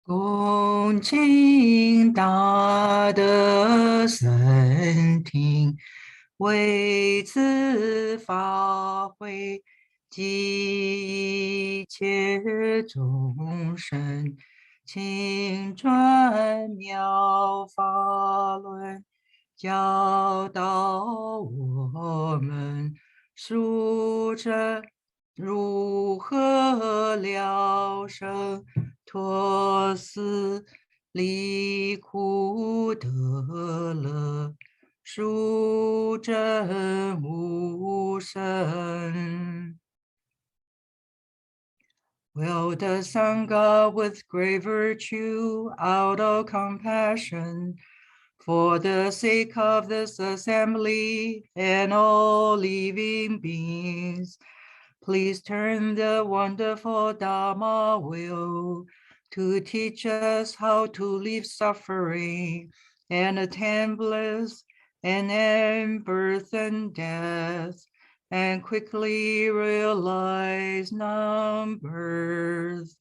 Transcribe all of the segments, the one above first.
恭敬大德圣听，为此法会及一切众生，请转妙法轮，教导我们书着如何了生脱死离苦得乐，殊真无生。Will the Sangha with great virtue, out of compassion, for the sake of this assembly and all living beings, please turn the wonderful Dharma wheel to teach us how to leave suffering and attain bliss and end birth and death, and quickly realize non-birth.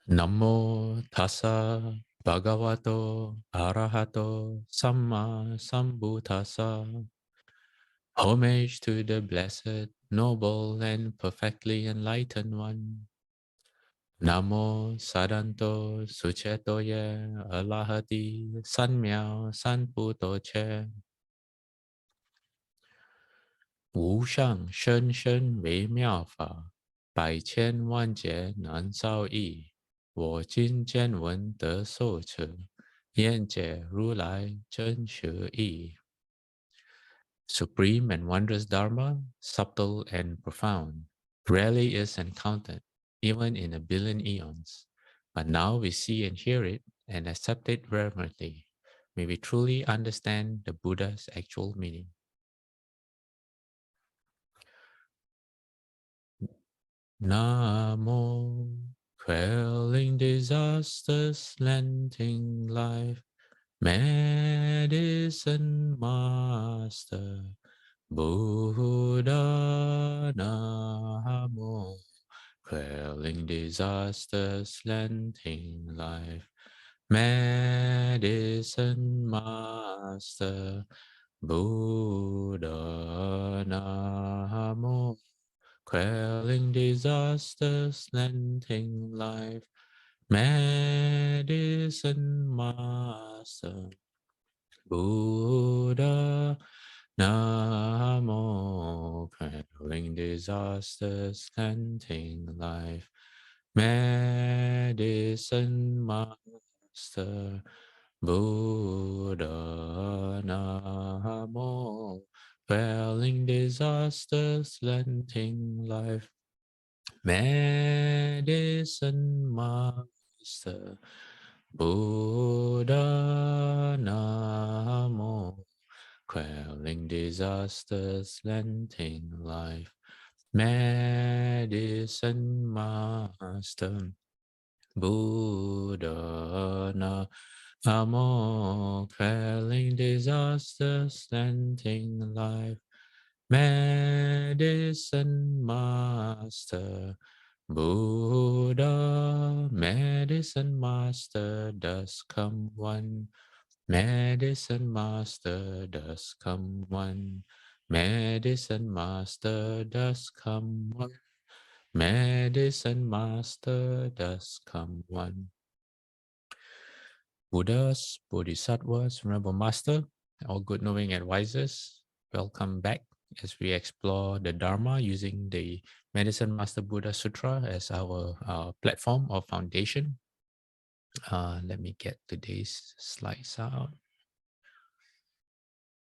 Namo tassa bhagavato arahato samma sambuddhassa. Homage to the blessed, noble, and perfectly enlightened one. Namo sadanto suchetoye alahati sanmyao sanputo 无上甚深微妙法，百千万劫难遭遇。我今见闻得受持，愿解如来真实义。Supreme and wondrous Dharma, subtle and profound, rarely is encountered, even in a billion eons. But now we see and hear it and accept it reverently. May we truly understand the Buddha's actual meaning. Namo, quelling disasters, lending life, medicine master, Buddha. Namo, quelling disasters, lending life, medicine master, Buddha. Namo, quelling disasters, lending life, medicine master, Buddha. Namo, quelling disasters, lending life, medicine master, Buddha. Namo, quelling disasters, lending life, medicine master, Buddha. Namo, quelling disasters, lending life, medicine master, Buddha. Namo, quelling disasters, lending life, medicine master, Buddha. Medicine master does come one, medicine master does come one, medicine master does come one, medicine master does come one. Buddhas, Bodhisattvas, Venerable Master, all good knowing advisors, welcome back as we explore the Dharma using the Medicine Master Buddha Sutra as our platform or foundation. Let me get today's slides out.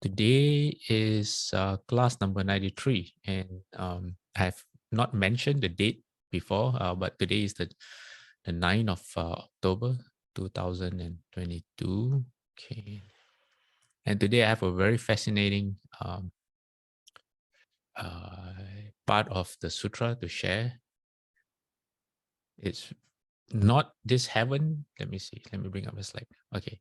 Today is class number 93, and I have not mentioned the date before, but today is the 9th of October 2022. Okay, and today I have a very fascinating part of the sutra to share. It's not this heaven. Let me see. Let me bring up a slide. Okay.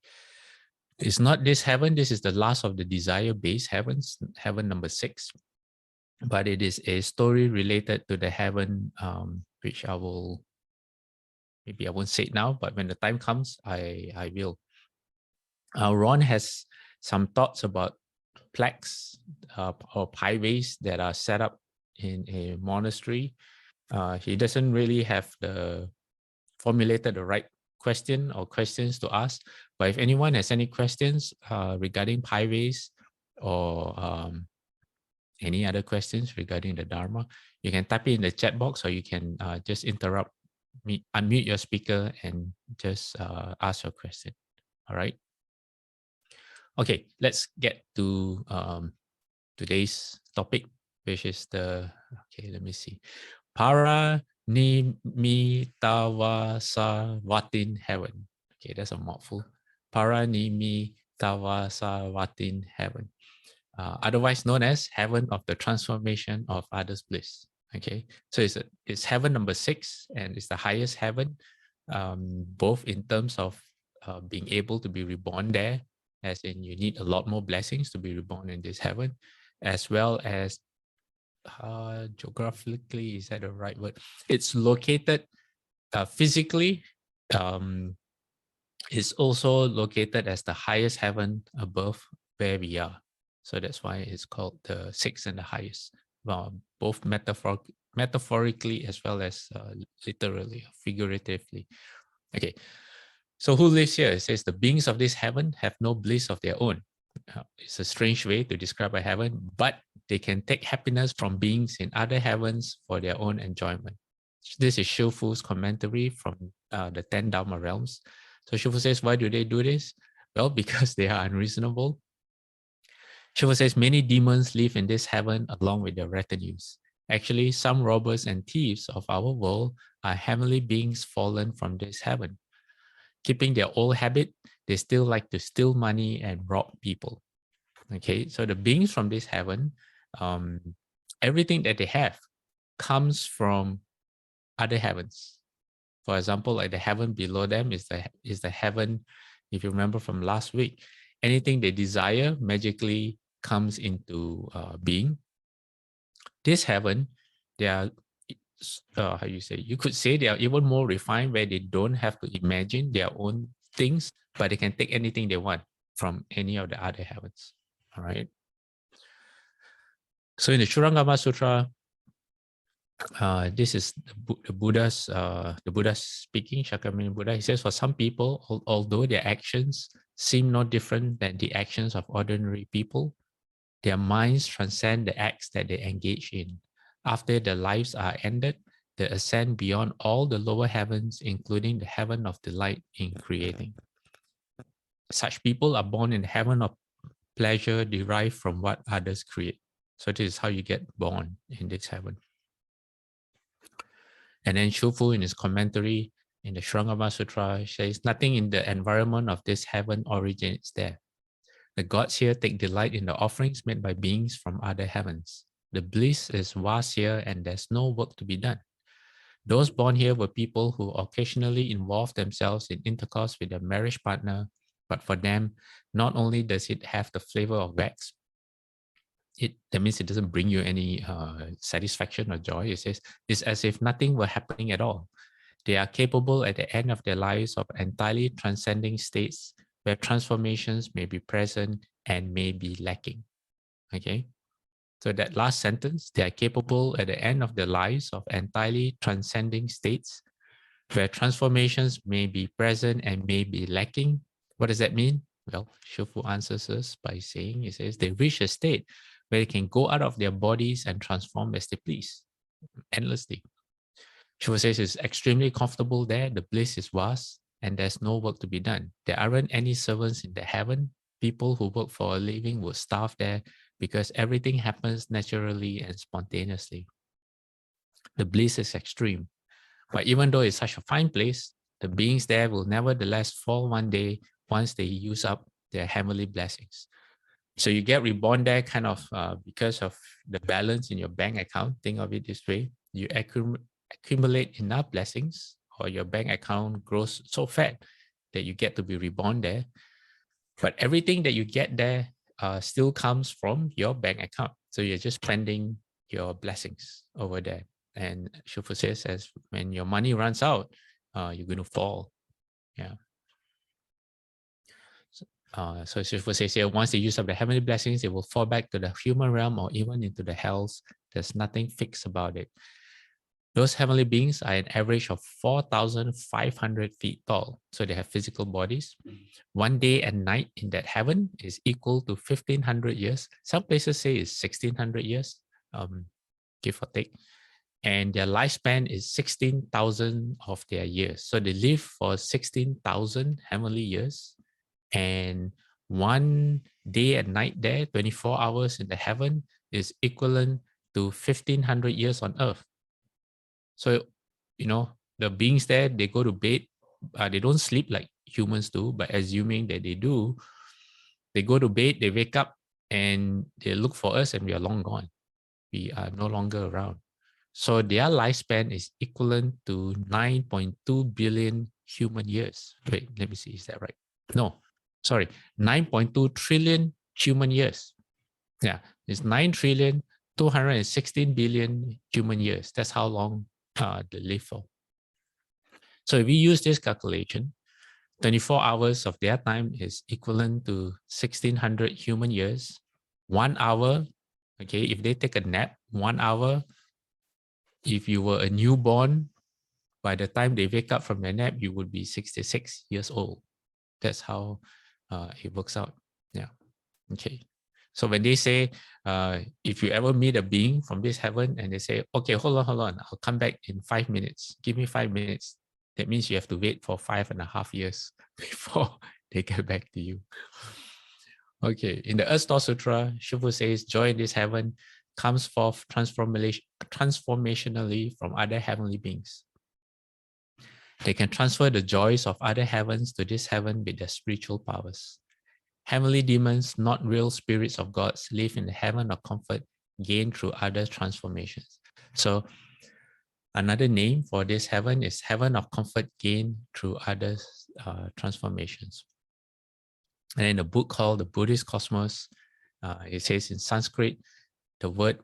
It's not this heaven. This is the last of the desire-based heavens, heaven number 6. But it is a story related to the heaven which I will, maybe I won't say it now, but when the time comes, I will. Ron has some thoughts about plaques or pieways that are set up in a monastery. He doesn't really have formulated the right question or questions to ask, but if anyone has any questions regarding pieways or any other questions regarding the Dharma, you can type it in the chat box, or you can just interrupt me, unmute your speaker, and just ask your question. All right. Okay, let's get to today's topic, which is okay, let me see. Para Nimitavasavatin heaven. Okay, that's a mouthful. Para Nimitavasavatin heaven. Otherwise known as heaven of the transformation of others' bliss. Okay, so it's heaven number 6, and it's the highest heaven, both in terms of being able to be reborn there, as in you need a lot more blessings to be reborn in this heaven, as well as geographically, is that the right word? It's located physically. It's also located as the highest heaven above where we are. So that's why it's called the 6th and the highest, both metaphorically as well as literally, figuratively. Okay, so who lives here? It says the beings of this heaven have no bliss of their own. It's a strange way to describe a heaven, but they can take happiness from beings in other heavens for their own enjoyment. This is Shifu's commentary from the 10 Dharma realms. So Shifu says, why do they do this? Well, because they are unreasonable. Shifu says, many demons live in this heaven along with their retinues. Actually, some robbers and thieves of our world are heavenly beings fallen from this heaven. Keeping their old habit, they still like to steal money and rob people. Okay, so the beings from this heaven, everything that they have comes from other heavens. For example, like the heaven below them is the heaven, if you remember from last week, anything they desire magically comes into being. This heaven, they are, how you say, you could say they are even more refined, where they don't have to imagine their own things, but they can take anything they want from any of the other heavens. All right. So in the Shurangama Sutra, this is the Buddha's speaking, Shakyamuni Buddha. He says, for some people, although their actions seem no different than the actions of ordinary people, their minds transcend the acts that they engage in. After their lives are ended, they ascend beyond all the lower heavens, including the heaven of delight in creating. Such people are born in the heaven of pleasure derived from what others create. So this is how you get born in this heaven. And then Shufu, in his commentary in the Shurangama Sutra, says, nothing in the environment of this heaven originates there. The gods here take delight in the offerings made by beings from other heavens. The bliss is vast here, and there's no work to be done. Those born here were people who occasionally involved themselves in intercourse with their marriage partner, but for them, not only does it have the flavor of wax, that means it doesn't bring you any satisfaction or joy. It says it's as if nothing were happening at all. They are capable at the end of their lives of entirely transcending states where transformations may be present and may be lacking. Okay, so that last sentence, they are capable at the end of their lives of entirely transcending states where transformations may be present and may be lacking. What does that mean? Well, Shufu answers us by saying, he says, they reach a state where they can go out of their bodies and transform as they please, endlessly. Shufu says it's extremely comfortable there, the bliss is vast, and there's no work to be done. There aren't any servants in the heaven. People who work for a living will starve there because everything happens naturally and spontaneously. The bliss is extreme. But even though it's such a fine place, the beings there will nevertheless fall one day once they use up their heavenly blessings. So you get reborn there kind of because of the balance in your bank account. Think of it this way. You accumulate enough blessings, or your bank account grows so fat that you get to be reborn there. But everything that you get there still comes from your bank account. So you're just spending your blessings over there. And Shifu says, as when your money runs out, you're going to fall. Yeah. So Shifu says here, once they use up the heavenly blessings, they will fall back to the human realm or even into the hells. There's nothing fixed about it. Those heavenly beings are an average of 4,500 feet tall. So they have physical bodies. One day and night in that heaven is equal to 1,500 years. Some places say it's 1,600 years, give or take. And their lifespan is 16,000 of their years. So they live for 16,000 heavenly years. And one day and night there, 24 hours in the heaven, is equivalent to 1,500 years on earth. So, the beings there, they go to bed, they don't sleep like humans do, but assuming that they do, they go to bed, they wake up, and they look for us, and we are long gone. We are no longer around. So their lifespan is equivalent to 9.2 billion human years. Wait, let me see, is that right? No, sorry, 9.2 trillion human years. Yeah, it's 9,216 billion human years. That's how long they live for. So if we use this calculation, 24 hours of their time is equivalent to 1,600 human years. 1 hour, okay, if they take a nap, 1 hour, if you were a newborn, by the time they wake up from their nap, you would be 66 years old. That's how it works out. Yeah, okay. So when they say, if you ever meet a being from this heaven and they say, okay, hold on, I'll come back in 5 minutes. Give me 5 minutes. That means you have to wait for 5.5 years before they get back to you. Okay, in the Earth Star Sutra, Shifu says, joy in this heaven comes forth transformationally from other heavenly beings. They can transfer the joys of other heavens to this heaven with their spiritual powers. Heavenly demons, not real spirits of gods, live in the heaven of comfort gained through other transformations. So another name for this heaven is heaven of comfort gained through other transformations. And in a book called The Buddhist Cosmos, it says in Sanskrit, the word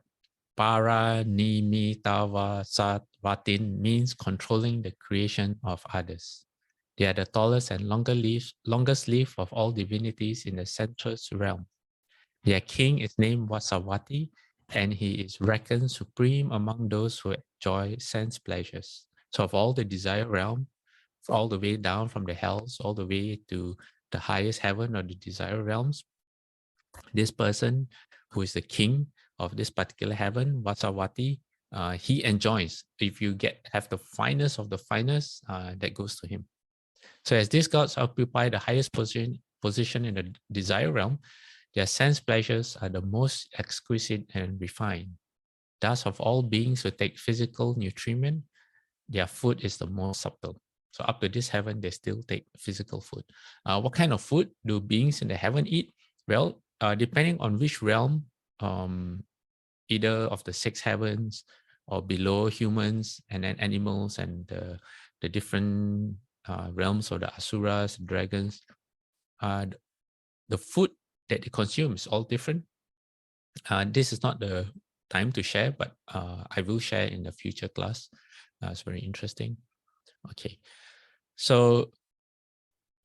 Paranimitavasatvatin means controlling the creation of others. They are the tallest and longest lived of all divinities in the sensuous realm. Their king is named Vasavati, and he is reckoned supreme among those who enjoy sense pleasures. So of all the desire realm, all the way down from the hells, all the way to the highest heaven or the desire realms, this person who is the king of this particular heaven, Vasavati, he enjoys. If you have the finest of the finest, that goes to him. So as these gods occupy the highest position in the desire realm, their sense pleasures are the most exquisite and refined. Thus, of all beings who take physical nutriment, their food is the most subtle. So up to this heaven, they still take physical food. What kind of food do beings in the heaven eat? Well, depending on which realm, either of the 6 heavens or below humans and then animals and the different realms of the asuras, dragons, the food that they consume is all different. This is not the time to share, but I will share in the future class. It's very interesting. Okay, so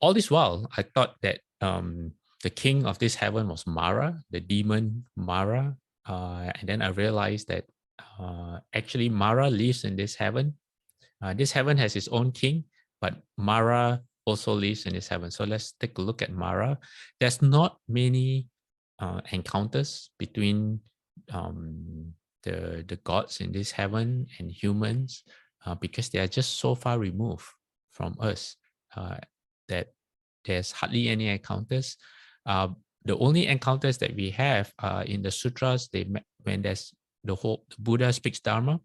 all this while, I thought that the king of this heaven was Mara, the demon Mara, and then I realized that actually Mara lives in this heaven. This heaven has its own king, but Mara also lives in this heaven. So let's take a look at Mara. There's not many encounters between the gods in this heaven and humans because they are just so far removed from us that there's hardly any encounters. The only encounters that we have in the sutras, when there's the Buddha speaks Dharma,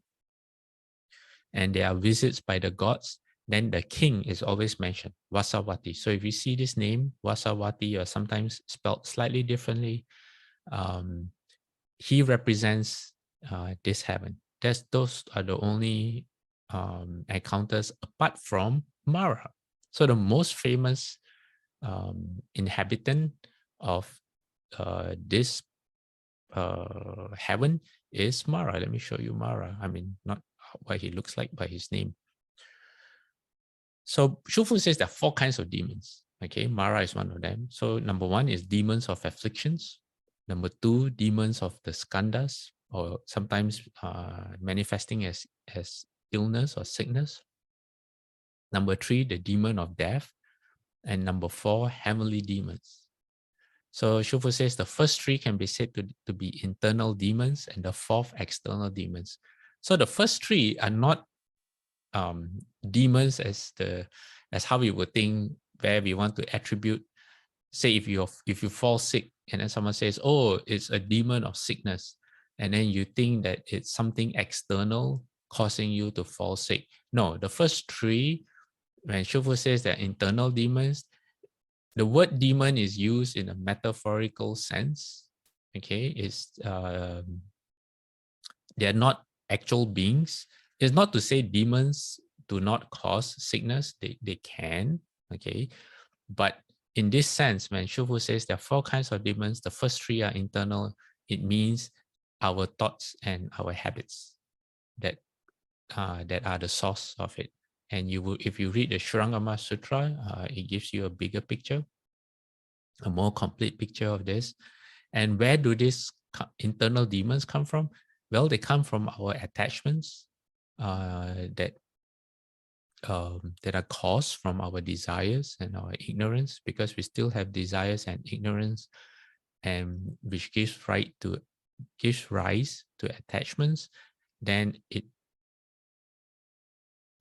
and there are visits by the gods, then the king is always mentioned, Vasavati. So if you see this name, Vasavati, or sometimes spelled slightly differently, he represents this heaven. Those are the only encounters apart from Mara. So the most famous inhabitant of this heaven is Mara. Let me show you Mara. I mean, not what he looks like by his name. So Shufu says there are 4 kinds of demons. Okay, Mara is one of them. So number 1 is demons of afflictions. Number 2, demons of the skandhas, or sometimes manifesting as illness or sickness. Number 3, the demon of death. And number 4, heavenly demons. So Shufu says the first 3 can be said to be internal demons, and the 4th external demons. So the first 3 are not demons as how we would think, where we want to attribute. Say if you fall sick and then someone says, oh, it's a demon of sickness, and then you think that it's something external causing you to fall sick. No, the first 3, when Shufu says that internal demons, the word demon is used in a metaphorical sense. Okay, they are not actual beings. It's not to say demons do not cause sickness. They can. Okay, but in this sense, when Shufu says there are 4 kinds of demons, the first 3 are internal. It means our thoughts and our habits that are the source of it. And if you read the Shurangama Sutra, it gives you a bigger picture, a more complete picture of this. And where do these internal demons come from? Well, they come from our attachments that are caused from our desires and our ignorance, because we still have desires and ignorance, and which gives rise to attachments. Then it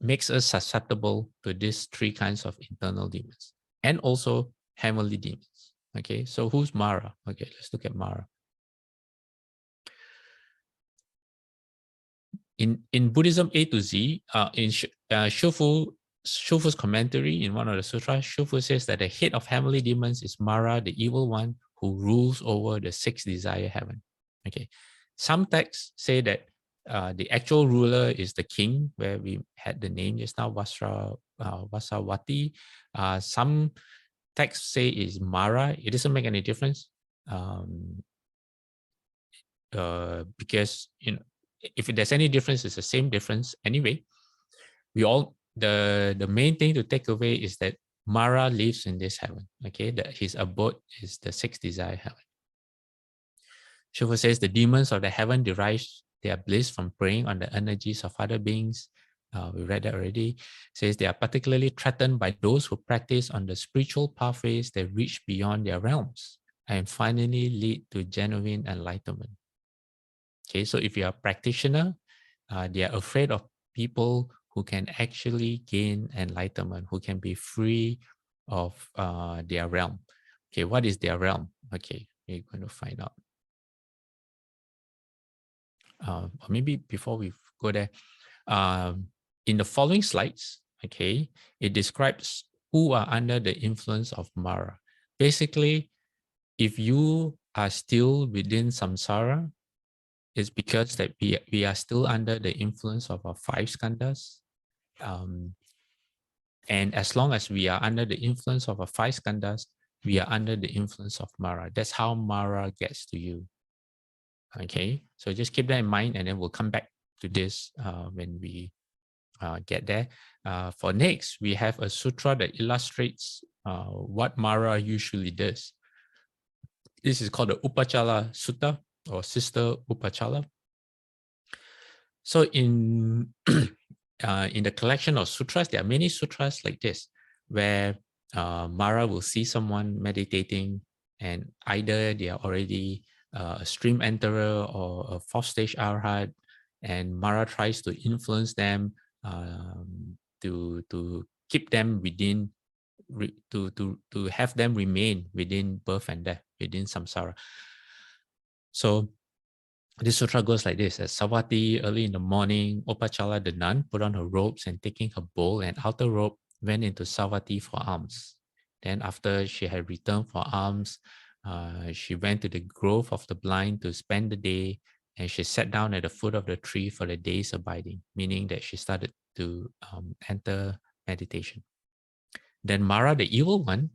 makes us susceptible to these 3 kinds of internal demons, and also heavenly demons. Okay, so who's Mara? Okay, let's look at Mara. In Buddhism A to Z, in Shufu's commentary in one of the sutras, Shufu says that the head of heavenly demons is Mara, the evil one who rules over the 6 desire heaven. Okay, some texts say that the actual ruler is the king, where we had the name just now, Vasawati. Some texts say is Mara. It doesn't make any difference, because if there's any difference, it's the same difference anyway. The main thing to take away is that Mara lives in this heaven. Okay, that his abode is the 6 desire heaven. Shufu says the demons of the heaven derive their bliss from preying on the energies of other beings. We read that already. Says they are particularly threatened by those who practice on the spiritual pathways that reach beyond their realms and finally lead to genuine enlightenment. Okay, so if you are a practitioner, they are afraid of people who can actually gain enlightenment, who can be free of their realm. Okay, what is their realm? Okay, we're going to find out. Or maybe before we go there, in the following slides, okay, it describes who are under the influence of Mara. Basically, if you are still within samsara, it's because that we are still under the influence of our 5 skandhas. And as long as we are under the influence of our 5 skandhas, we are under the influence of Mara. That's how Mara gets to you. Okay, so just keep that in mind, and then we'll come back to this when we get there. For next, we have a sutra that illustrates what Mara usually does. This is called the Upachala Sutta, or Sister Upachala. So in the collection of sutras, there are many sutras like this, where Mara will see someone meditating, and either they are already a stream enterer or a 4th stage arhat, and Mara tries to influence them to keep them within, to have them remain within birth and death, within samsara. So this sutra goes like this: as Sawati, early in the morning, Upachala the nun put on her robes and taking her bowl and outer robe, went into Sawati for alms. Then after she had returned for alms, she went to the grove of the blind to spend the day, and she sat down at the foot of the tree for the day's abiding, meaning that she started to enter meditation. Then Mara, the evil one,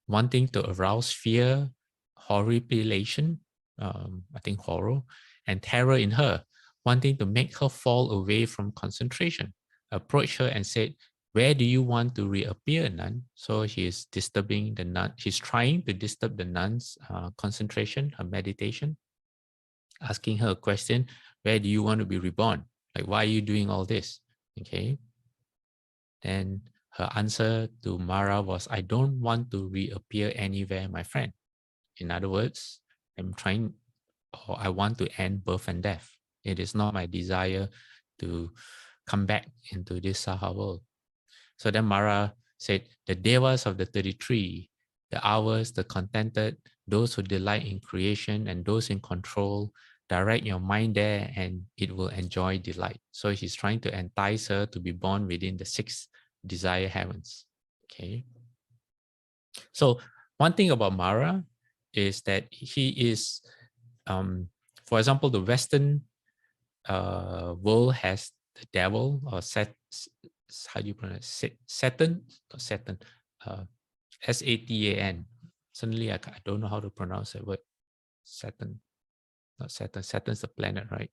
wanting to arouse fear, horripilation, I think horror, and terror in her, wanting to make her fall away from concentration, approached her and said, "Where do you want to reappear, nun?" So he is disturbing the nun. He's trying to disturb the nun's concentration, her meditation, asking her a question: where do you want to be reborn? Like, why are you doing all this? Okay. Then her answer to Mara was, "I don't want to reappear anywhere, my friend. In other words, I'm trying, or I want to end birth and death. It is not my desire to come back into this Saha world." So then Mara said, "The devas of the 33, the hours, the contented, those who delight in creation and those in control, direct your mind there and it will enjoy delight." So he's trying to entice her to be born within the 6 desire heavens. Okay. So one thing about Mara is that he is, for example, the Western world has the devil, or how do you pronounce it? Satan, not Satan, Satan. Suddenly, I don't know how to pronounce that word. Saturn, not Saturn. Saturn's the planet, right?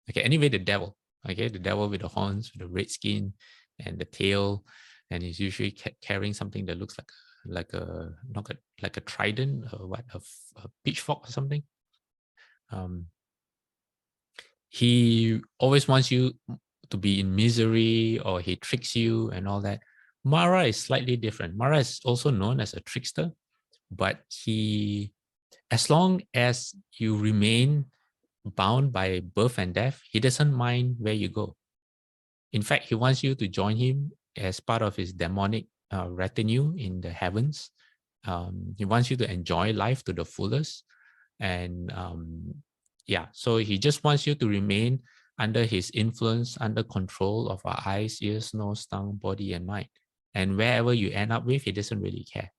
Okay. Anyway, the devil. Okay, the devil with the horns, with the red skin, and the tail, and he's usually carrying something that looks like a not a, like a trident or what, a pitchfork or something. He always wants you to be in misery, or he tricks you and all that. Mara is slightly different. Mara is also known as a trickster, but he, as long as you remain bound by birth and death, he doesn't mind where you go. In fact, he wants you to join him as part of his demonic retinue in the heavens. He wants you to enjoy life to the fullest. And yeah, so he just wants you to remain under his influence, under control of our eyes, ears, nose, tongue, body, and mind. And wherever you end up with, he doesn't really care.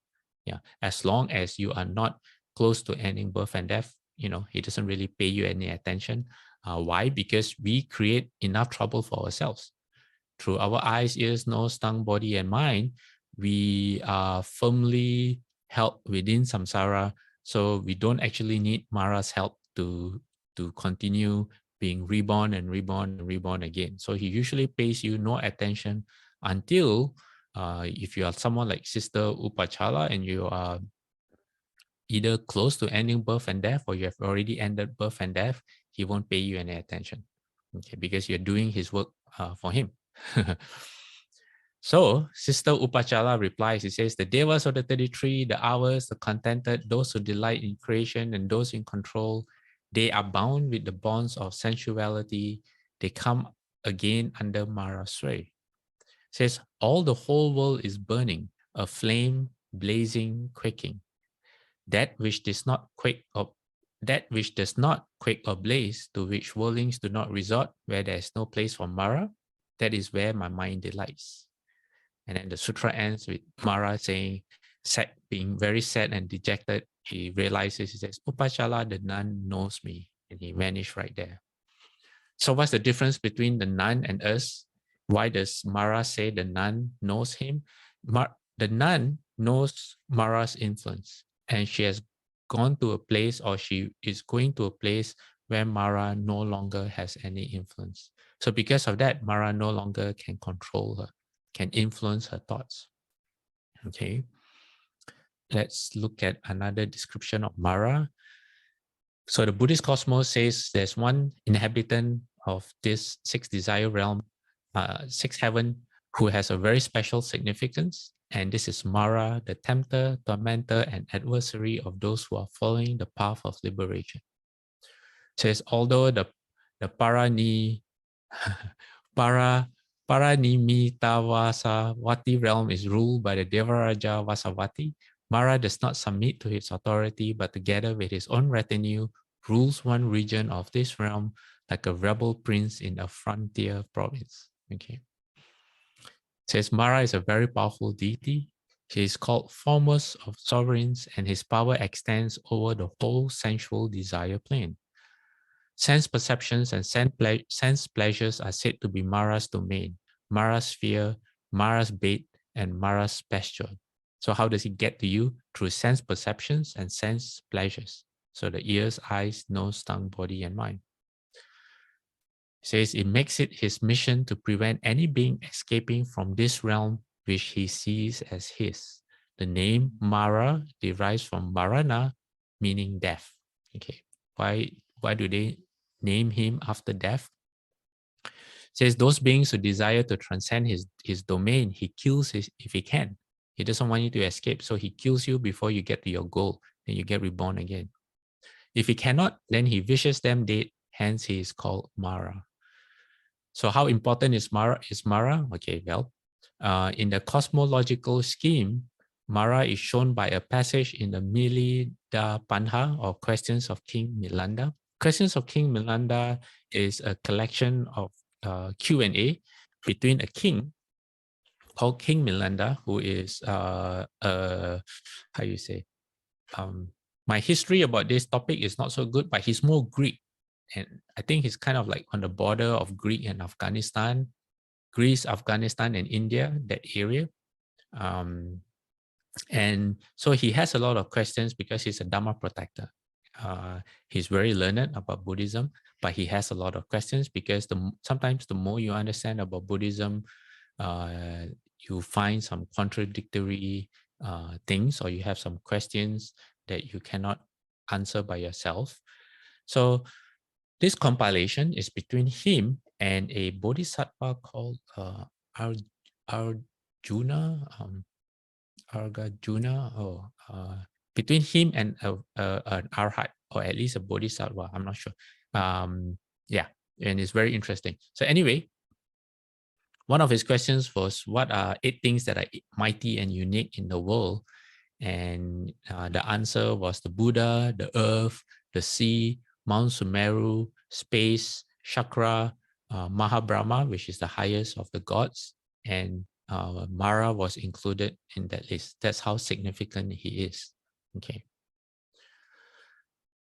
Yeah, as long as you are not close to ending birth and death, he doesn't really pay you any attention. Why? Because we create enough trouble for ourselves. Through our eyes, ears, nose, tongue, body, and mind, we are firmly held within samsara. So we don't actually need Mara's help to continue being reborn and reborn and reborn again. So he usually pays you no attention until if you are someone like Sister Upachala and you are either close to ending birth and death, or you have already ended birth and death, he won't pay you any attention. Okay, because you're doing his work for him. So Sister Upachala replies, he says, "The devas of the 33, the hours, the contented, those who delight in creation and those in control, they are bound with the bonds of sensuality. They come again under Mara's sway." Says, "All the whole world is burning, a flame, blazing, quaking. That which does not quake or blaze, to which worldlings do not resort, where there is no place for Mara, that is where my mind delights." And then the sutra ends with Mara saying, being very sad and dejected, he realizes, he says, "Upachala, the nun, knows me." And he vanished right there. So what's the difference between the nun and us? Why does Mara say the nun knows him? The nun knows Mara's influence, and she has gone to a place, or she is going to a place where Mara no longer has any influence. So because of that, Mara no longer can control her, can influence her thoughts. Okay. Let's look at another description of Mara. So the Buddhist cosmos says there's one inhabitant of this 6 desire realm, 6 heaven, who has a very special significance. And this is Mara, the tempter, tormentor, and adversary of those who are following the path of liberation. It says, although the Parani Paranimitavasavati realm is ruled by the Devaraja Vasavati, Mara does not submit to his authority, but together with his own retinue, rules one region of this realm like a rebel prince in a frontier province. Okay. It says Mara is a very powerful deity. He is called foremost of sovereigns, and his power extends over the whole sensual desire plane. Sense perceptions and sense pleasures are said to be Mara's domain, Mara's sphere, Mara's bait, and Mara's pasture. So how does he get to you? Through sense perceptions and sense pleasures. So the ears, eyes, nose, tongue, body, and mind. says it makes it his mission to prevent any being escaping from this realm which he sees as his. The name Mara derives from Marana, meaning death. Okay, why do they name him after death? Says those beings who desire to transcend his domain, he kills if he can. He doesn't want you to escape, so he kills you before you get to your goal, then you get reborn again. If he cannot, then he wishes them dead, hence he is called Mara. So how important is Mara? Okay, well, in the cosmological scheme, Mara is shown by a passage in the Milida Panha, or Questions of King Milanda. Questions of King Milanda is a collection of Q&A between a king called King Milanda, who is how you say, my history about this topic is not so good, but he's more Greek. And I think he's kind of like on the border of Greek and Afghanistan, Greece, Afghanistan, and India, that area. And so he has a lot of questions because he's a Dharma protector. He's very learned about Buddhism, but he has a lot of questions because sometimes the more you understand about Buddhism, you find some contradictory things, or you have some questions that you cannot answer by yourself. So this compilation is between him and a bodhisattva called Arjuna, between him and an arhat, or at least a bodhisattva, I'm not sure. Yeah, and it's very interesting. So anyway, one of his questions was, what are 8 things that are mighty and unique in the world? And the answer was the Buddha, the earth, the sea, Mount Sumeru, space, chakra, Mahabrahma, which is the highest of the gods, and Mara was included in that list. That's how significant he is. Okay.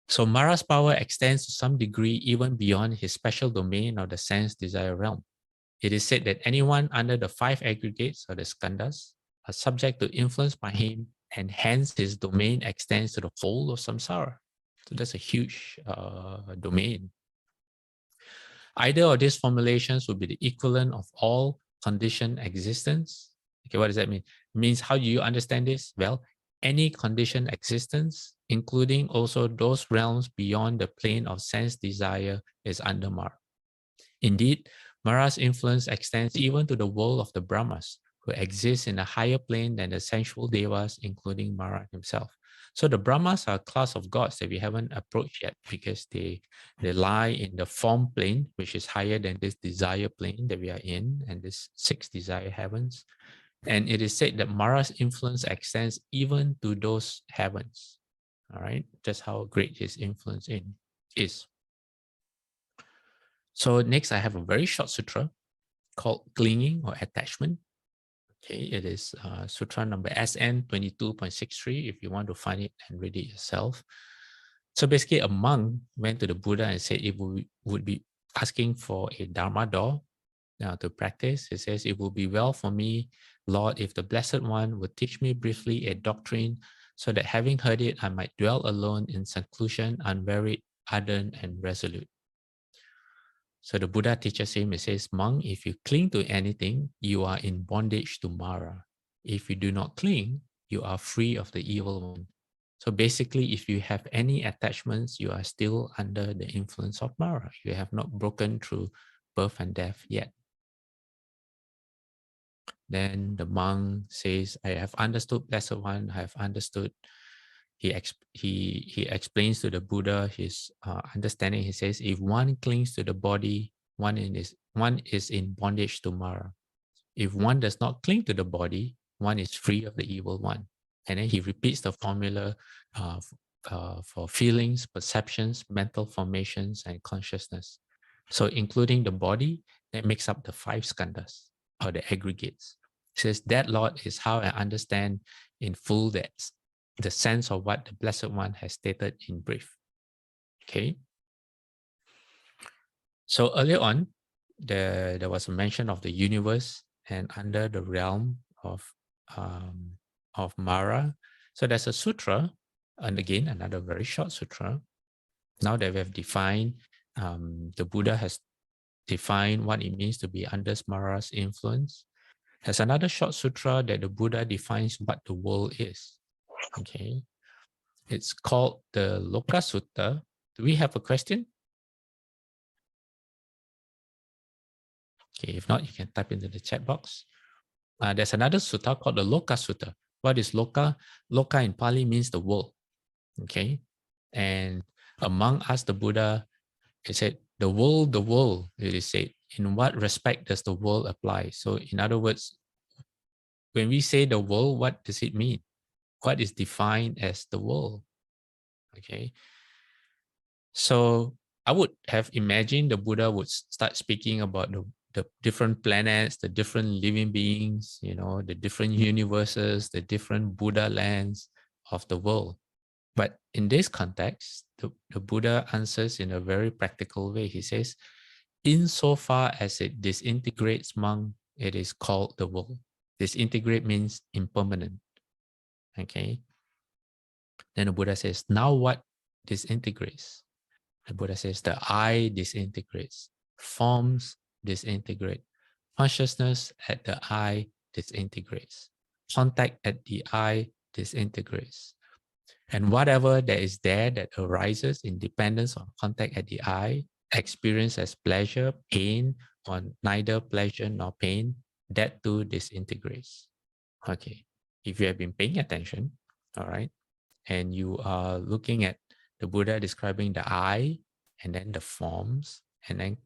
So Mara's power extends to some degree even beyond his special domain of the sense desire realm. It is said that anyone under the 5 aggregates, or the skandhas, are subject to influence by him, and hence his domain extends to the whole of samsara. So that's a huge domain. Either of these formulations would be the equivalent of all conditioned existence. Okay, what does that mean? It means, how do you understand this? Well, any conditioned existence, including also those realms beyond the plane of sense desire, is under Mara. Indeed, Mara's influence extends even to the world of the Brahmas, who exist in a higher plane than the sensual devas, including Mara himself. So the Brahmas are a class of gods that we haven't approached yet, because they lie in the form plane, which is higher than this desire plane that we are in, and this 6 desire heavens. And it is said that Mara's influence extends even to those heavens. All right, that's how great his influence is. So next, I have a very short sutra called Clinging or Attachment. Okay, it is sutra number SN 22.63 if you want to find it and read it yourself. So basically, a monk went to the Buddha and said it would be asking for a Dharma door to practice. He says, it will be well for me, Lord, if the Blessed One would teach me briefly a doctrine, so that having heard it, I might dwell alone in seclusion, unwearied, ardent, and resolute. So the Buddha teaches him, it says, monk, if you cling to anything, you are in bondage to Mara. If you do not cling, you are free of the evil one. So basically, if you have any attachments, you are still under the influence of Mara. You have not broken through birth and death yet. Then the monk says, I have understood, Blessed One, I have understood. He explains to the Buddha his understanding. He says, if one clings to the body, one is in bondage to Mara. If one does not cling to the body, one is free of the evil one. And then he repeats the formula for feelings, perceptions, mental formations, and consciousness. So including the body, that makes up the 5 skandhas, or the aggregates. He says, that, Lord, is how I understand in full that the sense of what the Blessed One has stated in brief. Okay. So earlier on, there was a mention of the universe and under the realm of Mara. So there's a sutra, and again, another very short sutra. Now that we have defined, the Buddha has define what it means to be under Smara's influence. There's another short sutra that the Buddha defines what the world is. Okay. It's called the Loka Sutta. Do we have a question? Okay, if not, you can type into the chat box. There's another sutta called the Loka Sutta. What is Loka? Loka in Pali means the world. Okay. And among us, the Buddha, he said, the world, it is said, in what respect does the world apply? So in other words, when we say the world, what does it mean? What is defined as the world? Okay. So I would have imagined the Buddha would start speaking about the different planets, the different living beings, the different universes, the different Buddha lands of the world. But in this context, the Buddha answers in a very practical way. He says, insofar as it disintegrates among, it is called the world. Disintegrate means impermanent. Okay. Then the Buddha says, now what disintegrates? The Buddha says the I disintegrates, forms disintegrate, consciousness at the I disintegrates, contact at the I disintegrates. And whatever that is there that arises in dependence on contact at the I, experience as pleasure, pain, or neither pleasure nor pain, that too disintegrates. Okay. If you have been paying attention, all right, and you are looking at the Buddha describing the I and then the forms and then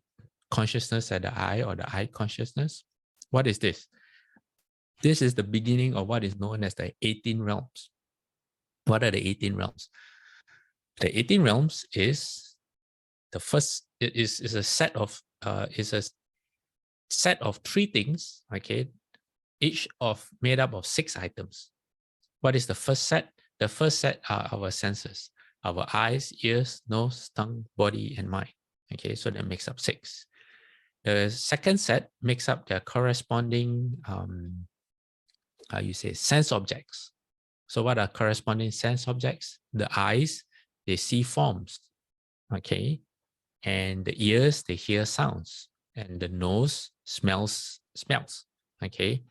consciousness at the I or the I consciousness, what is this? This is the beginning of what is known as the 18 realms. What are the 18 realms? The 18 realms is the first, it is a set of three things, okay, each of made up of 6 items. What is the first set? The first set are our senses, our eyes, ears, nose, tongue, body, and mind. Okay, so that makes up 6. The second set makes up their corresponding, sense objects. So what are corresponding sense objects? The eyes, they see forms, okay? And the ears, they hear sounds. And the nose smells, okay?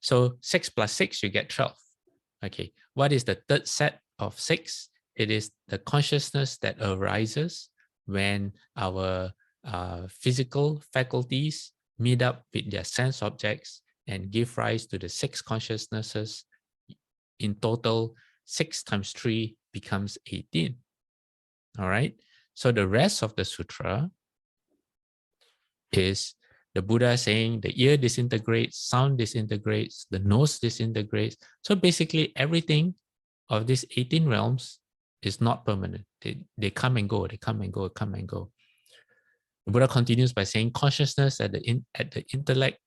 So 6 plus 6, you get 12. Okay, what is the third set of 6? It is the consciousness that arises when our physical faculties meet up with their sense objects and give rise to the 6 consciousnesses. In total, 6 times 3 becomes 18. All right, so the rest of the sutra is the Buddha saying the ear disintegrates, sound disintegrates, the nose disintegrates. So basically everything of these 18 realms is not permanent. They come and go, they come and go, come and go. The Buddha continues by saying consciousness at the intellect,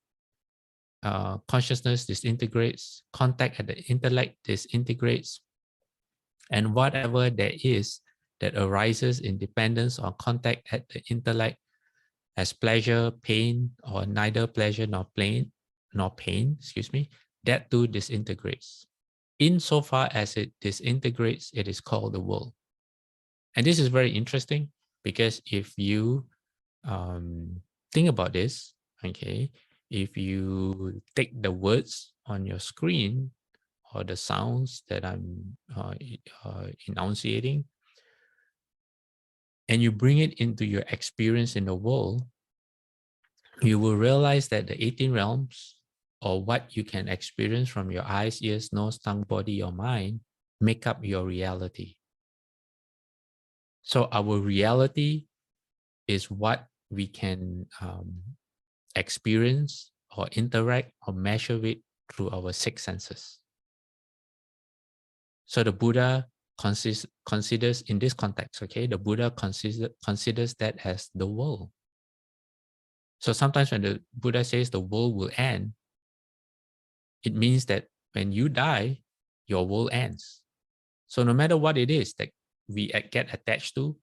consciousness disintegrates, contact at the intellect disintegrates, and whatever there is that arises in dependence on contact at the intellect as pleasure, pain, or neither pleasure nor pain, that too disintegrates. Insofar as it disintegrates, it is called the world. And this is very interesting because if you think about this, okay, if you take the words on your screen or the sounds that I'm enunciating, and you bring it into your experience in the world, you will realize that the 18 realms, or what you can experience from your eyes, ears, nose, tongue, body, or mind, make up your reality. So our reality is what we can experience or interact or measure with through our 6 senses. So the Buddha considers in this context, okay, the Buddha considers that as the world. So sometimes when the Buddha says the world will end, it means that when you die, your world ends. So no matter what it is that we get attached to,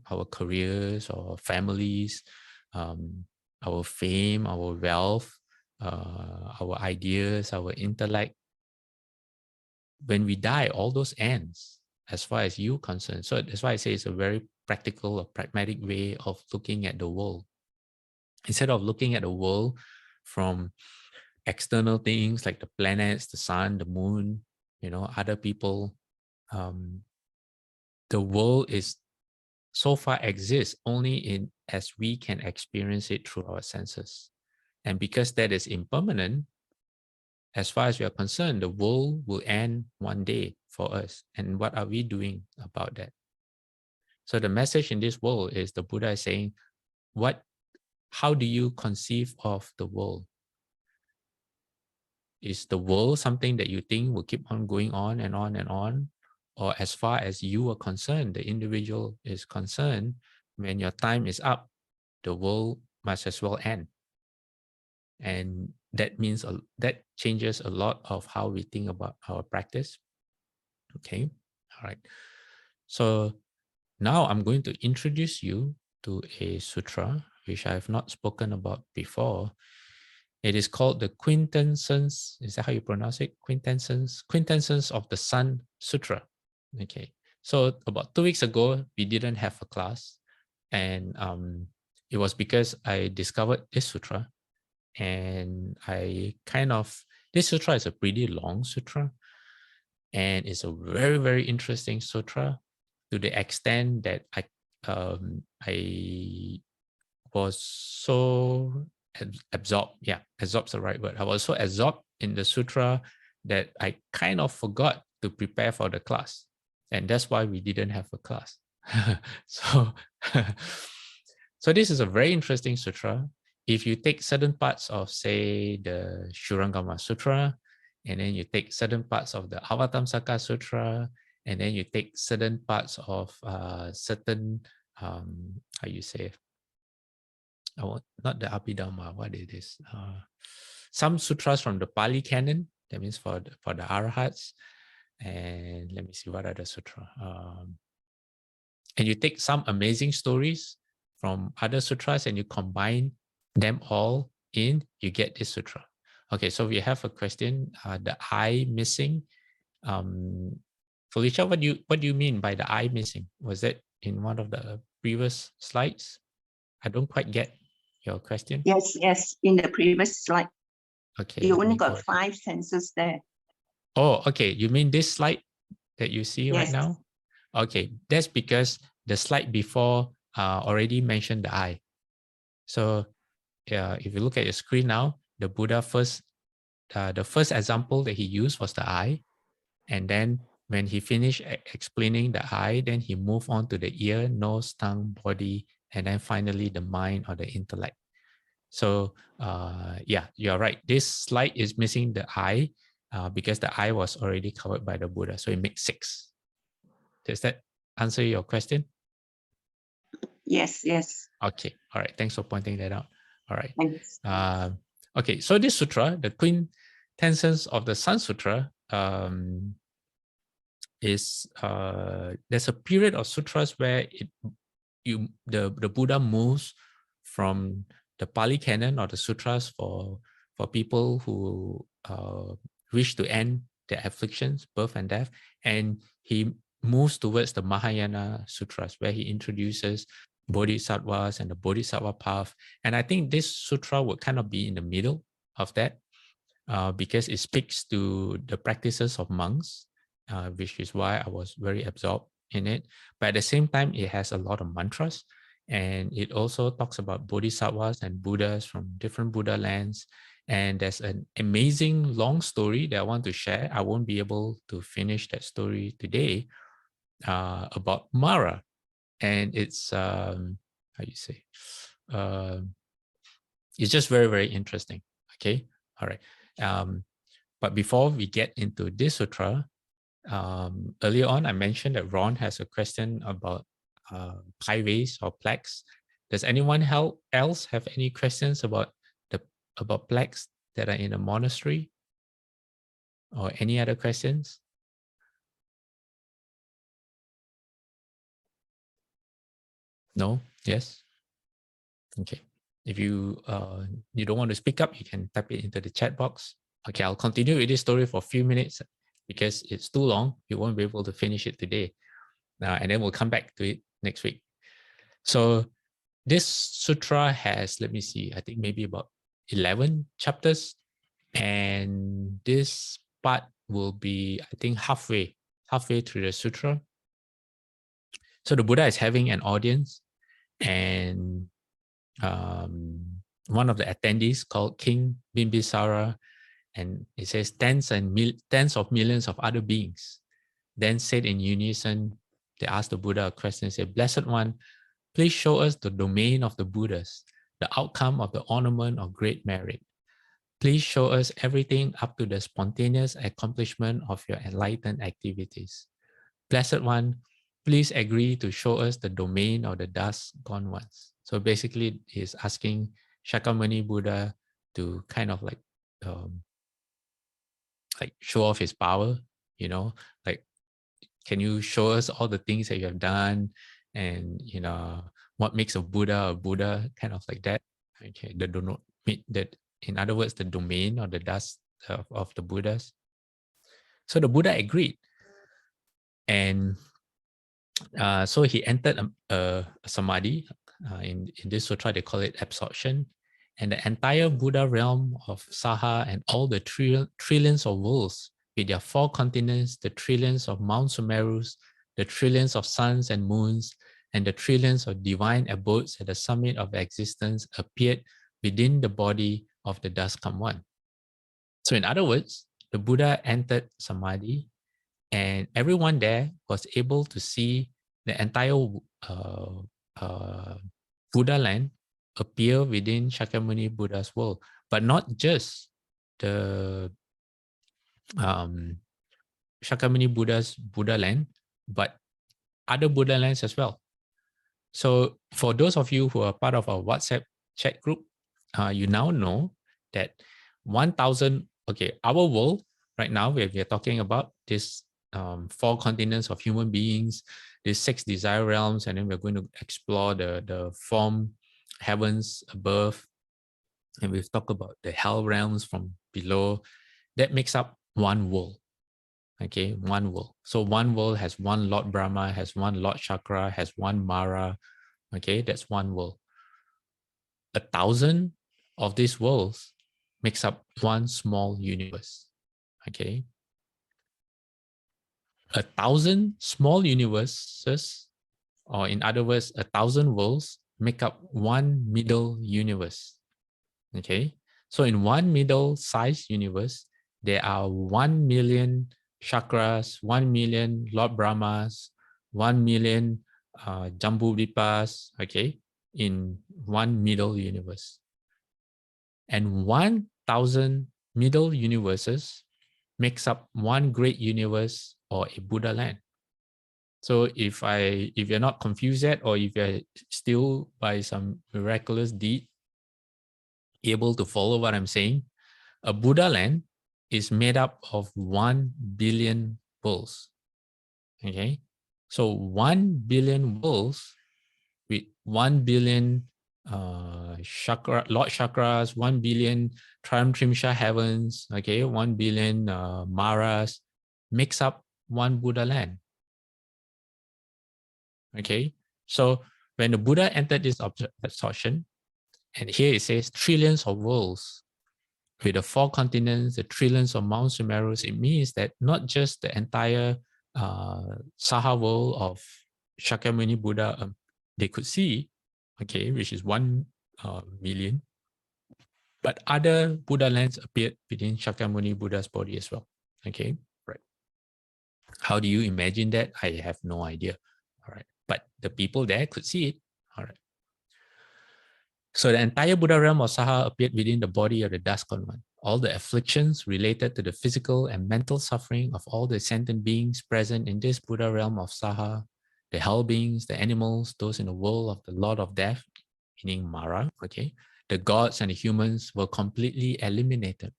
our careers or families, our fame, our wealth, our ideas, our intellect, when we die, all those ends as far as you're concerned. So that's why I say it's a very practical or pragmatic way of looking at the world. Instead of looking at the world from external things like the planets, the sun, the moon, other people, the world is so far exists only in as we can experience it through our senses. And because that is impermanent, as far as we are concerned, the world will end one day for us. And what are we doing about that? So the message in this world is the Buddha is saying, how do you conceive of the world? Is the world something that you think will keep on going on and on and on? Or as far as you are concerned, the individual is concerned, when your time is up, the world must as well end. And that means that changes a lot of how we think about our practice. Okay, all right. So now I'm going to introduce you to a sutra, which I have not spoken about before. It is called the Quintessence. Is that how you pronounce it? Quintessence of the Sun Sutra. Okay. So about 2 weeks ago, we didn't have a class. And it was because I discovered this sutra. And this sutra is a pretty long sutra. And it's a very, very interesting sutra to the extent that I was so absorbed. Yeah, absorbed's the right word. I was so absorbed in the sutra that I kind of forgot to prepare for the class. And that's why we didn't have a class. So, so this is a very interesting sutra. If you take certain parts of, say, the Shurangama Sutra, and then you take certain parts of the Avatamsaka Sutra, and then you take certain parts of certain, how you say, not the Abhidhamma, what it is? Some sutras from the Pali canon, that means for the Arahats. And let me see, what other sutra? And you take some amazing stories from other sutras and you combine them all in, you get this sutra. Okay, so we have a question, the eye missing. Felicia, what do you mean by the eye missing? Was that in one of the previous slides? I don't quite get your question. Yes, in the previous slide. Okay. You only got 5 senses there. Oh, okay. You mean this slide that you see right Yes. now? Okay, that's because the slide before already mentioned the eye. So if you look at your screen now, the Buddha the first example that he used was the eye. And then when he finished explaining the eye, then he moved on to the ear, nose, tongue, body, and then finally the mind or the intellect. So yeah, you're right. This slide is missing the eye because the eye was already covered by the Buddha. So it makes 6. Does that answer your question? Yes. Okay. All right. Thanks for pointing that out. All right. Thanks. Okay. So this sutra, the Quintessence of the Sun Sutra, is there's a period of sutras where the Buddha moves from the Pali canon or the sutras for people who wish to end their afflictions, birth and death, and he moves towards the Mahayana sutras where he introduces bodhisattvas and the bodhisattva path. And I think this sutra would kind of be in the middle of that because it speaks to the practices of monks, which is why I was very absorbed in it. But at the same time, it has a lot of mantras. And it also talks about bodhisattvas and Buddhas from different Buddha lands. And there's an amazing long story that I want to share. I won't be able to finish that story today about Mara. And it's, how you say, it's just very, very interesting. Okay. All right. But before we get into this sutra, earlier on, I mentioned that Ron has a question about pie or plaques. Does anyone else have any questions about plaques that are in a monastery? Or any other questions? No? Yes? Okay. If you don't want to speak up, you can type it into the chat box. Okay, I'll continue with this story for a few minutes because it's too long. We won't be able to finish it today. And then we'll come back to it next week. So this sutra has, let me see, I think maybe about 11 chapters. And this part will be, I think, halfway through the sutra. So the Buddha is having an audience, and one of the attendees called King Bimbisara, and it says tens of millions of other beings then said in unison, they asked the Buddha a question, said, "Blessed One, please show us the domain of the Buddhas, the outcome of the ornament of great merit. Please show us everything up to the spontaneous accomplishment of your enlightened activities. Blessed One, please agree to show us the domain of the dust gone once." So basically, he's asking Shakyamuni Buddha to kind of like show off his power, like, can you show us all the things that you have done, and what makes a Buddha, kind of like that. Okay, that, in other words, the domain or the dust of the Buddhas. So the Buddha agreed, and so he entered a samadhi. In this sutra, they call it absorption, and the entire Buddha realm of Saha and all the trillions of worlds with their 4 continents, the trillions of Mount Sumerus, the trillions of suns and moons, and the trillions of divine abodes at the summit of existence appeared within the body of the Dust-Come One. So in other words, the Buddha entered samadhi, and everyone there was able to see the entire Buddha land appear within Shakyamuni Buddha's world, but not just the Shakyamuni Buddha's Buddha land, but other Buddha lands as well. So for those of you who are part of our WhatsApp chat group, you now know that 1,000, our world right now, we are talking about this 4 continents of human beings, these 6 desire realms, and then we're going to explore the form heavens above, and we've talked about the hell realms from below. That makes up one world. Okay, one world. So one world has one Lord Brahma, has one Lord Chakra, has one Mara. Okay, that's one world. 1,000 of these worlds makes up one small universe. Okay, 1,000 small universes, or in other words, 1,000 worlds make up one middle universe. Okay, so in one middle-sized universe, there are 1 million chakras, 1 million Lord Brahmas, 1 million Jambudvipas, okay, in one middle universe. And 1,000 middle universes makes up one great universe, or a Buddha land. So if you're not confused yet, or if you're still by some miraculous deed able to follow what I'm saying, a Buddha land is made up of 1 billion worlds. Okay, so 1 billion worlds with 1 billion Lord chakras, 1 billion Trimsha heavens, okay, 1 billion Maras makes up one Buddha land. Okay, so when the Buddha entered this absorption, and here it says trillions of worlds with the 4 continents, the trillions of Mount Sumerus, it means that not just the entire Saha world of Shakyamuni Buddha they could see, okay, which is 1 million, but other Buddha lands appeared within Shakyamuni Buddha's body as well. Okay, right. How do you imagine that? I have no idea. All right, but the people there could see it. All right. So the entire Buddha realm of Saha appeared within the body of the Dust-Gone One. All the afflictions related to the physical and mental suffering of all the sentient beings present in this Buddha realm of Saha, the hell beings, the animals, those in the world of the Lord of Death, meaning Mara, okay, the gods and the humans were completely eliminated.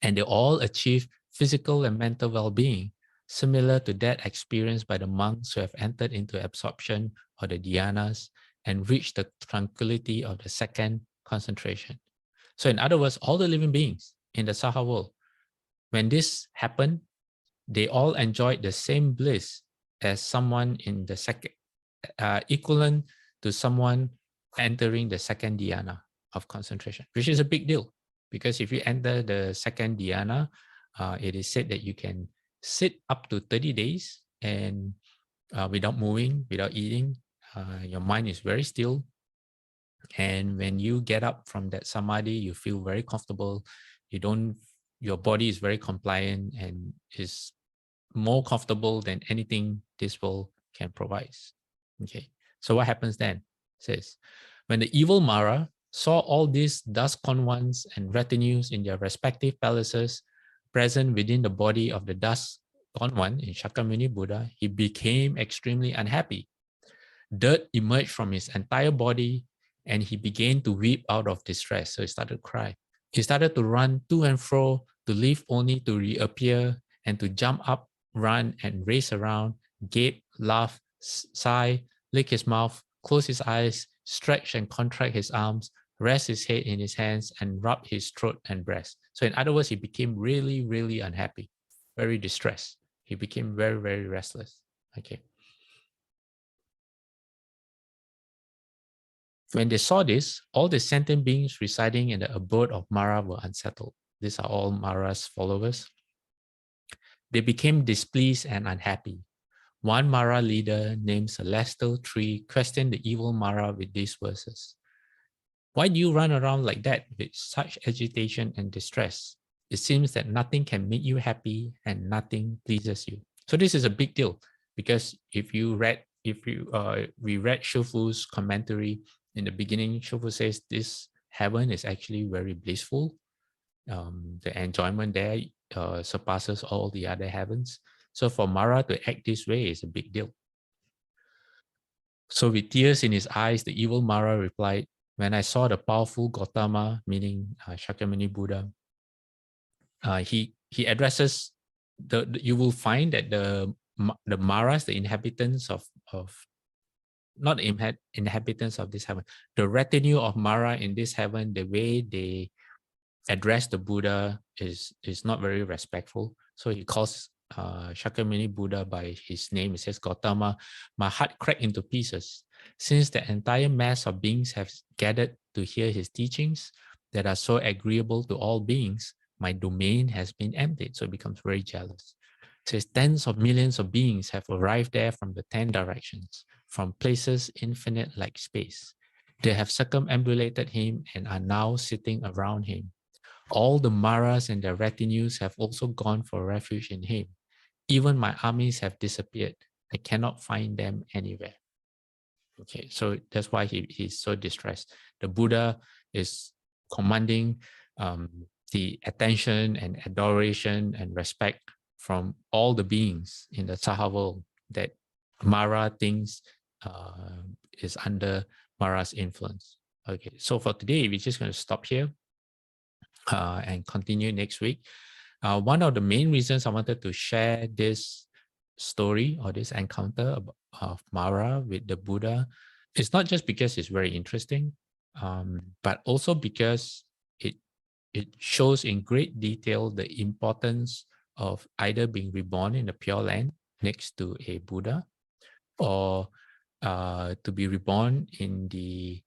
And they all achieved physical and mental well-being, similar to that experienced by the monks who have entered into absorption or the dhyanas and reached the tranquility of the second concentration. So in other words, all the living beings in the Saha world, when this happened, they all enjoyed the same bliss as someone in the second, equivalent to someone entering the second dhyana of concentration, which is a big deal. Because if you enter the second dhyana, it is said that you can sit up to 30 days and without moving, without eating. Your mind is very still. And when you get up from that samadhi, you feel very comfortable. Your body is very compliant and is more comfortable than anything this world can provide. Okay. So what happens then? It says, when the evil Mara saw all these dust ones and retinues in their respective palaces present within the body of the dust one in Shakyamuni Buddha, he became extremely unhappy. Dirt emerged from his entire body and he began to weep out of distress. So he started to cry. He started to run to and fro, to leave only to reappear, and to jump up, run, and race around, gape, laugh, sigh, lick his mouth, close his eyes, stretch and contract his arms, rest his head in his hands, and rub his throat and breast. So in other words, he became really, really unhappy, very distressed. He became very, very restless. Okay. When they saw this, all the sentient beings residing in the abode of Mara were unsettled. These are all Mara's followers. They became displeased and unhappy. One Mara leader named Celestial Tree questioned the evil Mara with these verses. Why do you run around like that with such agitation and distress? It seems that nothing can make you happy and nothing pleases you. So this is a big deal because we read Shufu's commentary in the beginning. Shufu says this heaven is actually very blissful. The enjoyment there surpasses all the other heavens. So for Mara to act this way is a big deal. So with tears in his eyes, the evil Mara replied, when I saw the powerful Gautama, meaning Shakyamuni Buddha, he addresses you will find that the Maras, the inhabitants of not inhabitants of this heaven, the retinue of Mara in this heaven, the way they address the Buddha is not very respectful. So he calls Shakyamuni Buddha by his name. He says, Gautama, my heart cracked into pieces. Since the entire mass of beings have gathered to hear his teachings that are so agreeable to all beings, my domain has been emptied. So he becomes very jealous. It says, tens of millions of beings have arrived there from the 10 directions, from places infinite like space. They have circumambulated him and are now sitting around him. All the Maras and their retinues have also gone for refuge in him. Even my armies have disappeared. I cannot find them anywhere. Okay, so that's why he's so distressed. The Buddha is commanding the attention and adoration and respect from all the beings in the Saha world that Mara thinks is under Mara's influence. Okay, so for today, we're just going to stop here. And continue next week. One of the main reasons I wanted to share this story or this encounter of Mara with the Buddha is not just because it's very interesting, but also because it shows in great detail the importance of either being reborn in the Pure Land next to a Buddha, or to be reborn in the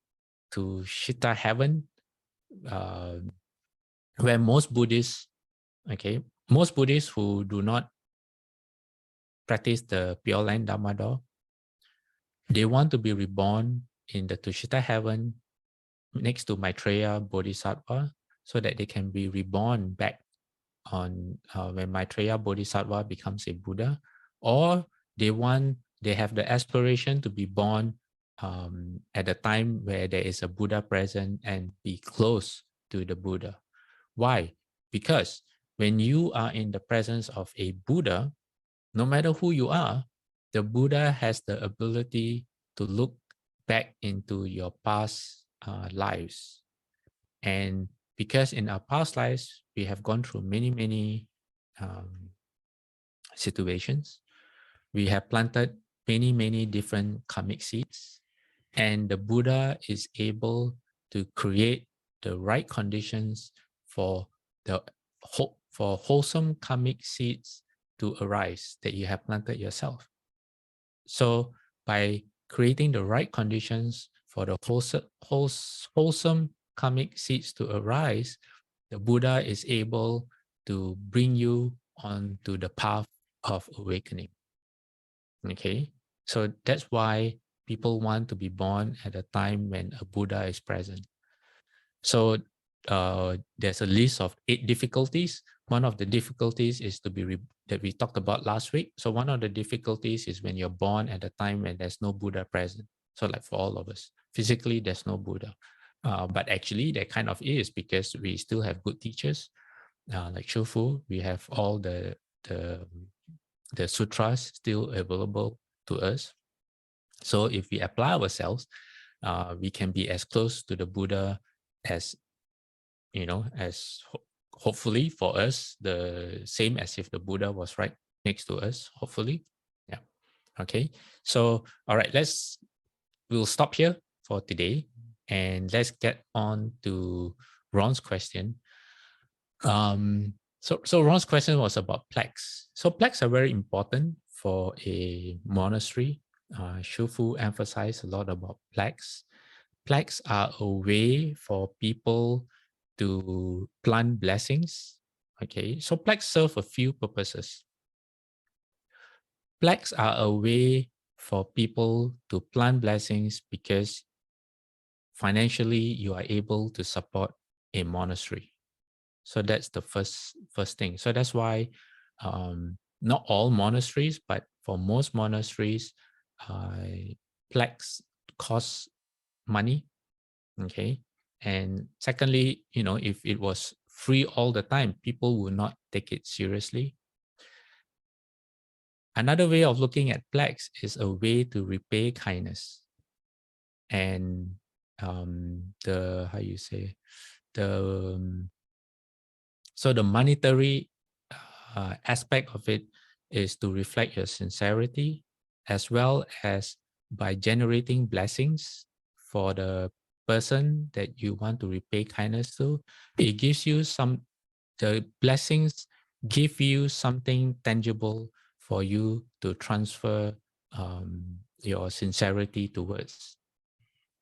Tushita heaven, where most Buddhists who do not practice the Pure Land Dharma door, they want to be reborn in the Tushita heaven next to Maitreya Bodhisattva, so that they can be reborn back on when Maitreya Bodhisattva becomes a Buddha, or they have the aspiration to be born at the time where there is a Buddha present and be close to the Buddha. Why? Because when you are in the presence of a Buddha, no matter who you are, the Buddha has the ability to look back into your past lives. And because in our past lives, we have gone through many situations, we have planted many different karmic seeds, and the Buddha is able to create the right conditions for wholesome karmic seeds to arise that you have planted yourself. So by creating the right conditions for the wholesome karmic seeds to arise, the Buddha is able to bring you onto the path of awakening. Okay, so that's why people want to be born at a time when a Buddha is present. So there's a list of 8 difficulties. One of the difficulties is that we talked about last week. So one of the difficulties is when you're born at a time when there's no Buddha present. So like for all of us, physically there's no Buddha, but actually there kind of is, because we still have good teachers like Shufu. We have all the sutras still available to us. So if we apply ourselves, we can be as close to the Buddha as, as hopefully for us, the same as if the Buddha was right next to us, hopefully. Yeah. Okay. So, all right, we'll stop here for today, and let's get on to Ron's question. So Ron's question was about plaques. So plaques are very important for a monastery. Shufu emphasized a lot about plaques. Plaques are a way for people to plant blessings. Okay, so plaques serve a few purposes. Plaques are a way for people to plant blessings because financially you are able to support a monastery. So that's the first thing. So that's why not all monasteries, but for most monasteries, plaques cost money. Okay. And secondly, if it was free all the time, people would not take it seriously. Another way of looking at plaques is a way to repay kindness. And so the monetary aspect of it is to reflect your sincerity, as well as by generating blessings for the person that you want to repay kindness to. It gives you the blessings give you something tangible for you to transfer your sincerity towards.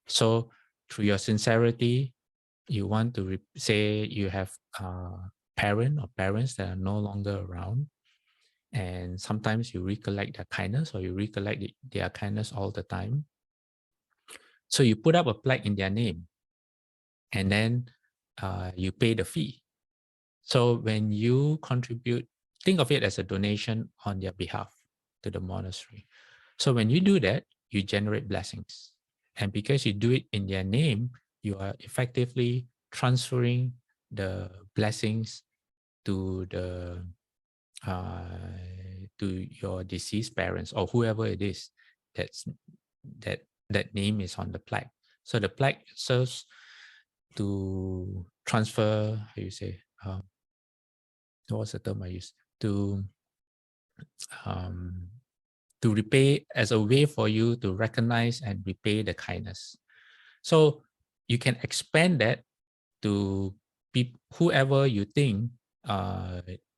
So through your sincerity, you want to say you have parents that are no longer around, and sometimes you recollect their kindness, or you recollect their kindness all the time. So you put up a plaque in their name, and then you pay the fee. So when you contribute, think of it as a donation on their behalf to the monastery. So when you do that, you generate blessings. And because you do it in their name, you are effectively transferring the blessings to your deceased parents, or whoever it is that name is on the plaque. So the plaque serves to transfer, what's the term I use? To repay, as a way for you to recognize and repay the kindness. So you can expand that to whoever you think,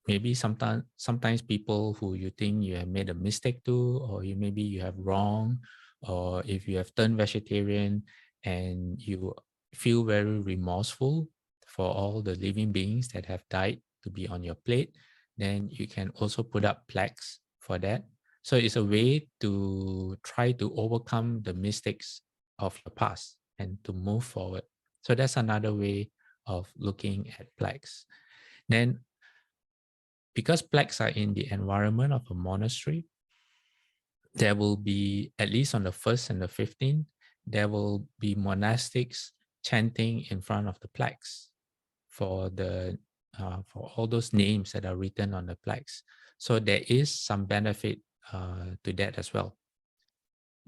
maybe sometimes people who you think you have made a mistake to, or maybe you have wrong, or if you have turned vegetarian and you feel very remorseful for all the living beings that have died to be on your plate, then you can also put up plaques for that. So it's a way to try to overcome the mistakes of your past and to move forward. So that's another way of looking at plaques. Then, because plaques are in the environment of a monastery, there will be, at least on the 1st and the 15th, there will be monastics chanting in front of the plaques for all those names that are written on the plaques. So there is some benefit to that as well.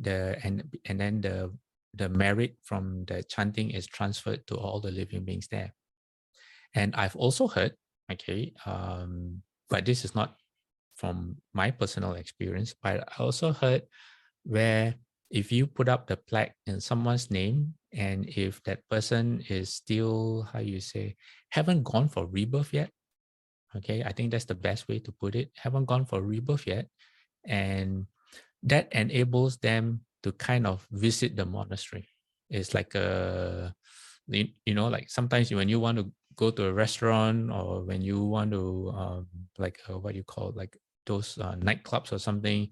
And then the merit from the chanting is transferred to all the living beings there. And I've also heard, but this is not from my personal experience, but I also heard where if you put up the plaque in someone's name, and if that person is still, haven't gone for rebirth yet, I think that's the best way to put it, haven't gone for rebirth yet, and that enables them to kind of visit the monastery. It's like like sometimes when you want to go to a restaurant, or when you want to what you call, like those nightclubs or something,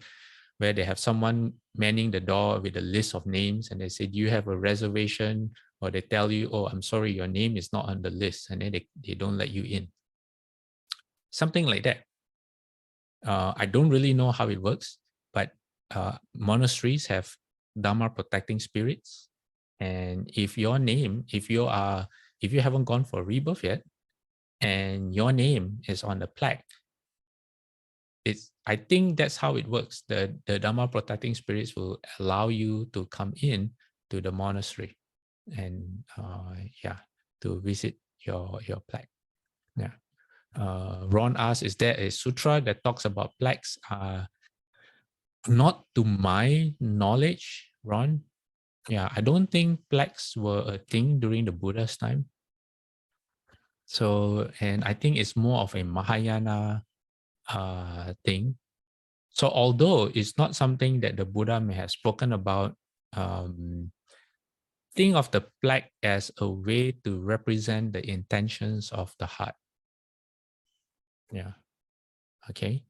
where they have someone manning the door with a list of names, and they say, do you have a reservation? Or they tell you, oh, I'm sorry, your name is not on the list, and then they don't let you in. Something like that. I don't really know how it works, but monasteries have Dharma protecting spirits. And if your name, if you haven't gone for rebirth yet, and your name is on the plaque, I think that's how it works. The Dharma protecting spirits will allow you to come in to the monastery, and to visit your plaque. Yeah. Ron asks, is there a sutra that talks about plaques? Not to my knowledge, Ron. Yeah, I don't think plaques were a thing during the Buddha's time. So, and I think it's more of a Mahayana thing. So although it's not something that the Buddha may have spoken about, think of the plaque as a way to represent the intentions of the heart. Yeah. Okay.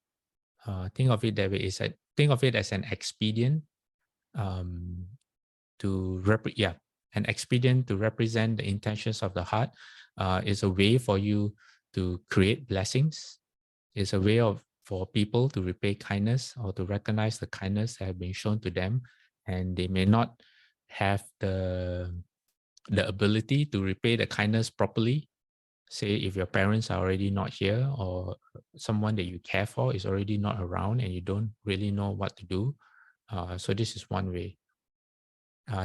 Think of it that way. Think of it as an expedient an expedient to represent the intentions of the heart. Is a way for you to create blessings. It's a way for people to repay kindness, or to recognize the kindness that have been shown to them, and they may not have the ability to repay the kindness properly. Say if your parents are already not here, or someone that you care for is already not around, and you don't really know what to do. So this is one way.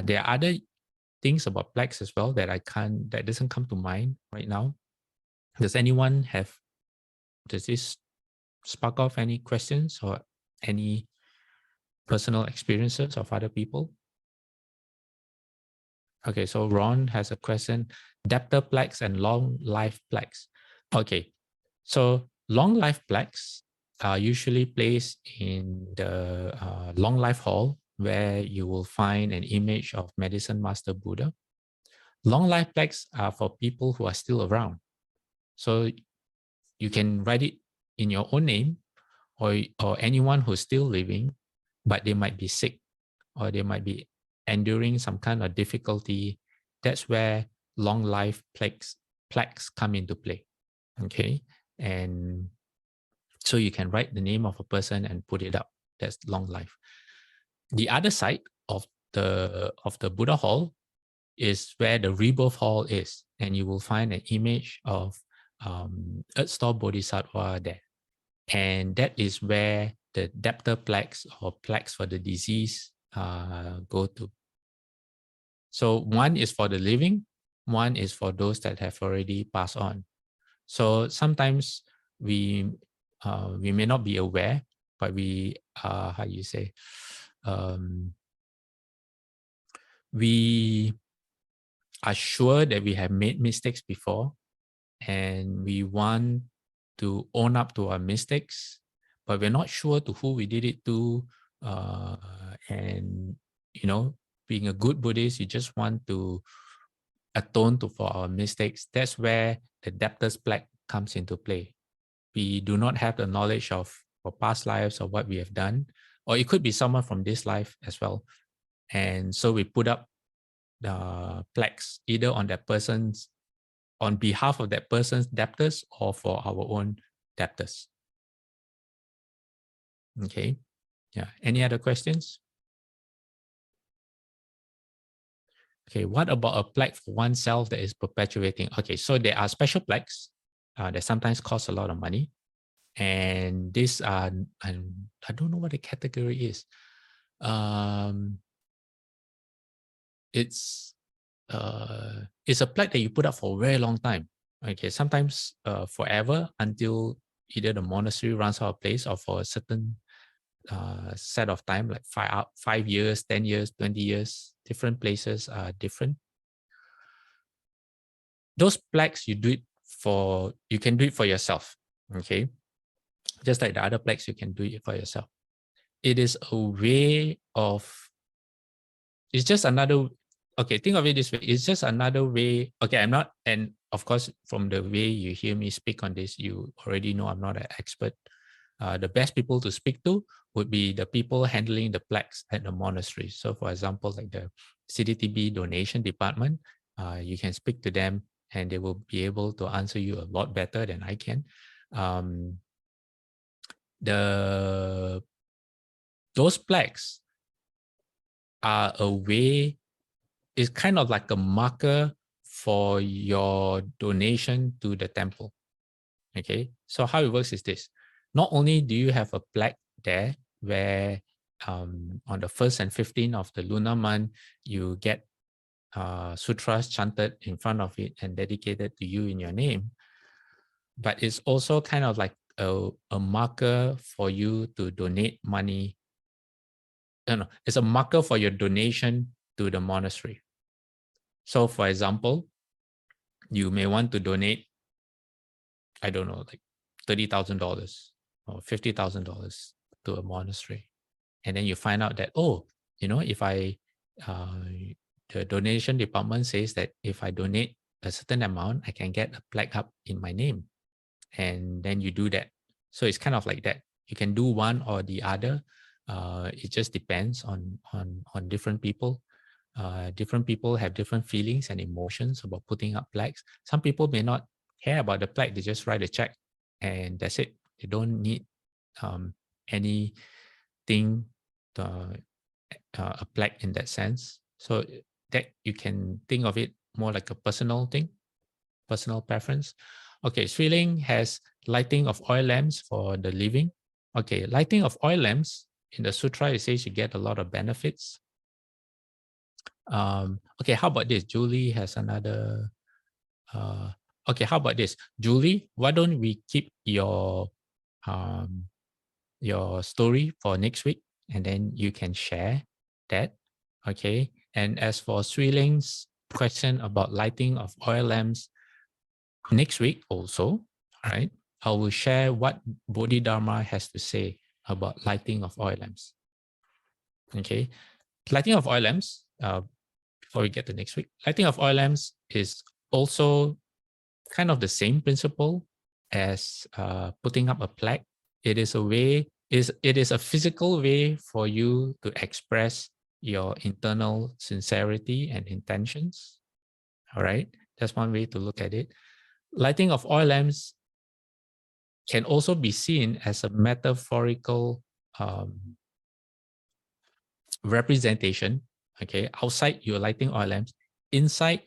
There are other things about plaques as well that that doesn't come to mind right now. Does this spark off any questions or any personal experiences of other people? Okay, so Ron has a question. Debtor plaques and long life plaques. Okay, so long life plaques are usually placed in the long life hall, where you will find an image of Medicine Master Buddha. Long life plaques are for people who are still around. So you can write it in your own name, or anyone who's still living, but they might be sick, or they might be enduring some kind of difficulty. That's where long life plaques come into play. Okay. And so you can write the name of a person and put it up. That's long life. The other side of the Buddha hall is where the rebirth hall is, and you will find an image of Earth Store Bodhisattva there. And that is where the debtor plaques, or plaques for the disease, go to. So one is for the living, one is for those that have already passed on. So sometimes we may not be aware, but we we are sure that we have made mistakes before, and we want to own up to our mistakes, but we're not sure to who we did it to. And being a good Buddhist, you just want to atone for our mistakes. That's where the debtor's plaque comes into play. We do not have the knowledge of our past lives or what we have done, or it could be someone from this life as well. And so we put up the plaques either on behalf of that person's debtors, or for our own debtors. Okay. Yeah. Any other questions? Okay. What about a plaque for oneself that is perpetuating? Okay. So there are special plaques that sometimes cost a lot of money. And these are, I don't know what the category is. It's a plaque that you put up for a very long time. Okay, sometimes forever, until either the monastery runs out of place, or for a certain set of time, like 5 years, 10 years, 20 years. Different places are different. Those plaques, you can do it for yourself. Okay, just like the other plaques, you can do it for yourself. It is a way of, it's just another okay, think of it this way. It's just another way. Okay, I'm not, and of course, from the way you hear me speak on this, you already know I'm not an expert. The best people to speak to would be the people handling the plaques at the monastery. So for example, like the CDTB donation department, you can speak to them and they will be able to answer you a lot better than I can. Those plaques are a way, it's kind of like a marker for your donation to the temple. Okay, so how it works is this. Not only do you have a plaque there where on the 1st and 15th of the lunar month, you get sutras chanted in front of it and dedicated to you in your name, but it's also kind of like a marker for you to donate money. No, it's a marker for your donation to the monastery. So for example, you may want to donate, I don't know, like $30,000 or $50,000 to a monastery. And then you find out that, oh, you know, if I, the donation department says that if I donate a certain amount, I can get a plaque up in my name. And then you do that. So it's kind of like that. You can do one or the other. It just depends on different people. Different people have different feelings and emotions about putting up plaques. Some people may not care about the plaque. They just write a check and that's it. They don't need anything, a plaque in that sense. So that you can think of it more like a personal thing, personal preference. Okay, Sri Ling has lighting of oil lamps for the living. Okay, lighting of oil lamps, in the sutra, it says you get a lot of benefits. Okay, how about this? Julie has another. Okay, how about this? Julie, why don't we keep your story for next week and then you can share that. Okay, and as for Sri Ling's question about lighting of oil lamps, next week also, right, I will share what Bodhidharma has to say about lighting of oil lamps. Okay, lighting of oil lamps, before we get to next week, lighting of oil lamps is also kind of the same principle as putting up a plaque. It is a way, it is a physical way for you to express your internal sincerity and intentions. All right, that's one way to look at it. Lighting of oil lamps can also be seen as a metaphorical representation. Okay, outside you're lighting oil lamps, inside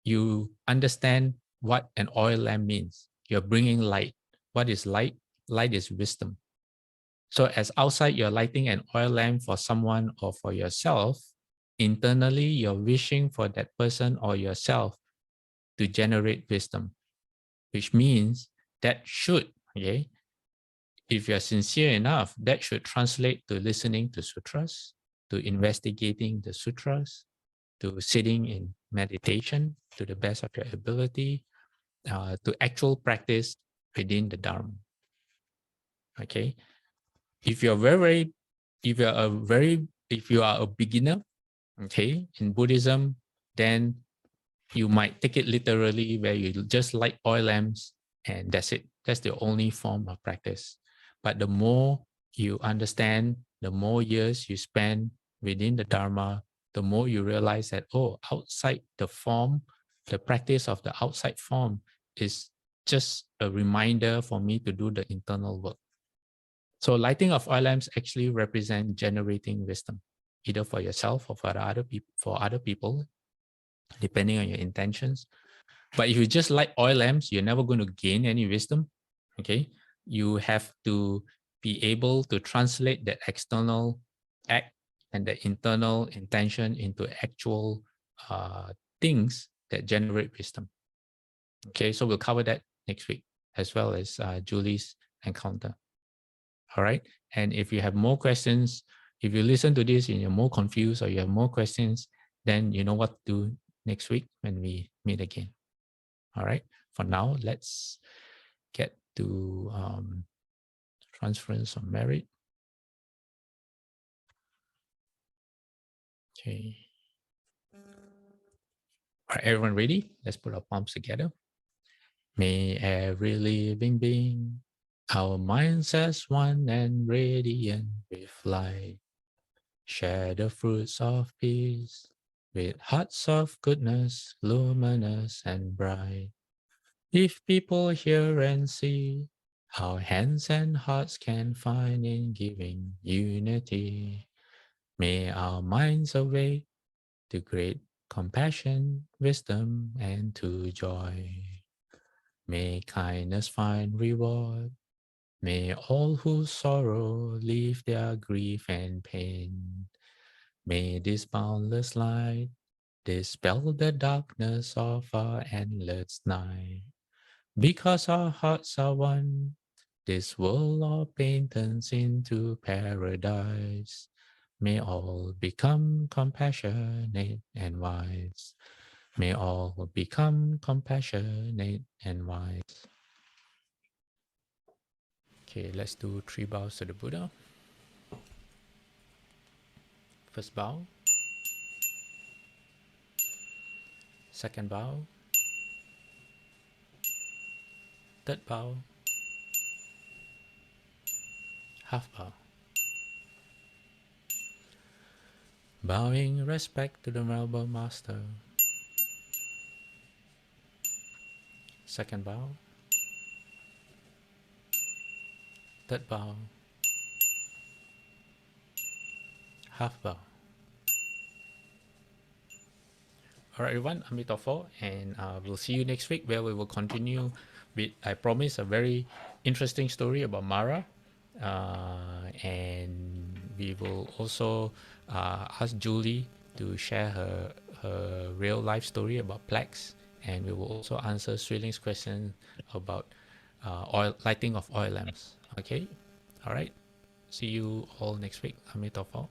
you understand what an oil lamp means. You're bringing light. What is light? Light is wisdom. So as outside you're lighting an oil lamp for someone or for yourself, internally you're wishing for that person or yourself to generate wisdom, which means that should, okay, if you're sincere enough, that should translate to listening to sutras, to investigating the sutras, to sitting in meditation to the best of your ability, to actual practice within the Dharma. Okay, if you're if you are a beginner, okay, in Buddhism, then you might take it literally, where you just light oil lamps and that's it. That's the only form of practice. But the more you understand, the more years you spend within the Dharma, the more you realize that, oh, outside the form, the practice of the outside form is just a reminder for me to do the internal work. So lighting of oil lamps actually represent generating wisdom, either for yourself or for other people, depending on your intentions. But if you just light oil lamps, you're never going to gain any wisdom. Okay, you have to be able to translate that external act and the internal intention into actual things that generate wisdom. Okay, so we'll cover that next week, as well as Julie's encounter. All right, and if you have more questions, if you listen to this and you're more confused or you have more questions, then you know what to do next week when we meet again. All right, for now, let's get to transference of merit. Okay. All right, everyone ready? Let's put our palms together. May every living being, our minds as one and radiant with light, share the fruits of peace with hearts of goodness, luminous and bright. If people hear and see, our hands and hearts can find in giving unity. May our minds awake to great compassion, wisdom, and to joy. May kindness find reward. May all who sorrow leave their grief and pain. May this boundless light dispel the darkness of our endless night. Because our hearts are one, this world of pain turns into paradise. May all become compassionate and wise. May all become compassionate and wise. Okay, let's do 3 bows to the Buddha. First bow. Second bow. Third bow. Half bow. Bowing respect to the Venerable Master. Second bow. Third bow. Half bow. All right, everyone, Amitofo, and we'll see you next week where we will continue with, I promise, a very interesting story about Mara. And we will also ask Julie to share her real life story about plaques. And we will also answer Swilling's question about lighting of oil lamps. Okay? All right. See you all next week. Amitofo.